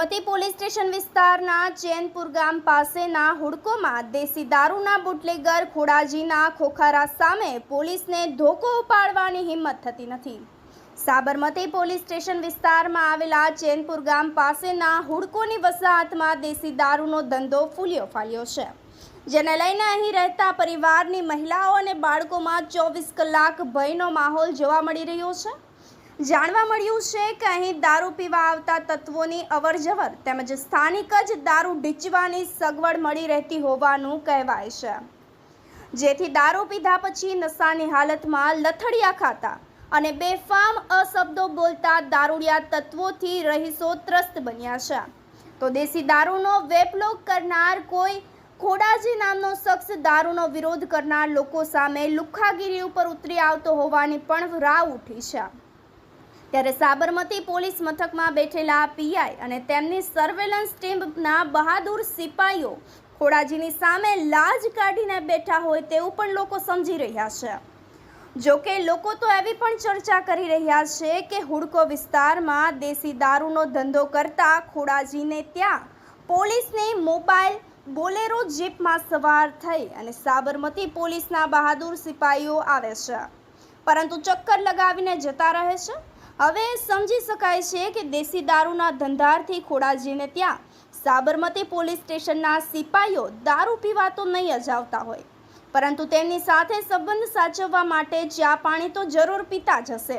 Sabarmati police station વિસ્તારના ચેનપુર ગામ પાસેના હુડકોમાં દેશી દારૂના બુટલેગર ખોડાજીના ખોખારા સામે પોલીસને ધોકો ઉપાડવાની હિંમત થતી નથી। સાબરમતી પોલીસ સ્ટેશન વિસ્તારમાં આવેલા ચેનપુર ગામ પાસેના હુડકોની વસાહતમાં દેશી દારૂનો ધંધો ફૂલ્યો ફાલ્યો છે, જેને લઈને અહીં રહેતા પરિવારની મહિલાઓ અને બાળકોમાં 24 કલાક ભયનો માહોલ જોવા મળી રહ્યો છે। જાણવા મળ્યું છે કે અહીં દારૂ પીવા આવતા તત્વોની અવરજવર તેમજ સ્થાનિક જ દારૂ ઢીંચવાની સગવડ મળી રહેતી હોવાનું કહેવાય છે, જેથી દારૂ પીધા પછી નશાની હાલતમાં લથડિયા ખાતા અને બેફામ અશબ્દો બોલતા દારૂડિયા તત્વોથી રહીશો ત્રસ્ત બન્યા છે। તો દેશી દારૂનો વેપલો કરનાર કોઈ ખોડાજી નામનો શખ્સ દારૂનો વિરોધ કરનાર લોકો સામે લુખ્ખાગીરી ઉપર ઉતરી આવતો હોવાની પણ રાવ ઉઠી છે। ત્યારે સાબરમતી પોલીસ મથકમાં બેઠેલા પીઆઈ અને તેમની સર્વેલન્સ ટીમના બહાદુર સિપાહીઓ ખોડાજીની સામે લાજ કાઢીને બેઠા હોય તેવું પણ લોકો સમજી રહ્યા છે। જોકે લોકો તો એવી પણ ચર્ચા કરી રહ્યા છે કે હુડકો વિસ્તારમાં દેશી દારૂનો ધંધો કરતા ખોડાજીને ત્યાં પોલીસની મોબાઈલ બોલેરો જીપમાં સવાર થઈ અને સાબરમતી પોલીસના બહાદુર સિપાહીઓ આવે છે, પરંતુ ચક્કર લગાવીને જતા રહે છે। હવે સમજી શકાય છે કે દેશી દારૂના ધંધારથી ખોડાજીને ત્યાં સાબરમતી પોલીસ સ્ટેશનના સિપાહીઓ દારૂ પીવા તો નહીં જ આવતા હોય, પરંતુ તેમની સાથે સંબંધ સાચવવા માટે ચા પાણી તો જરૂર પીતા જ હશે।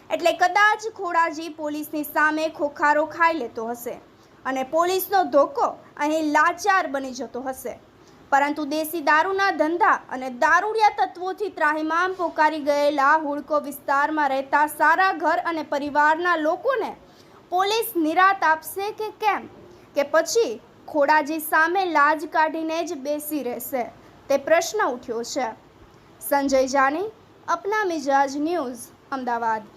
એટલે કદાચ ખોડાજી પોલીસની સામે ખોખારો ખાઈ લેતો હશે અને પોલીસનો ધોકો અહીં લાચાર બની જતો હશે, પરંતુ દેશી દારૂના ધંધા અને દારૂડિયા તત્વોથી ત્રાહિમામ પોકારી ગયેલા હુડકો વિસ્તારમાં રહેતા સારા ઘર અને પરિવારના લોકોને પોલીસ નિરાત આપશે કે કેમ, કે પછી ખોડાજી સામે લાજ કાઢીને જ બેસી રહેશે, તે પ્રશ્ન ઉઠ્યો છે। સંજય જાની, અપના મિજાજ ન્યૂઝ, અમદાવાદ।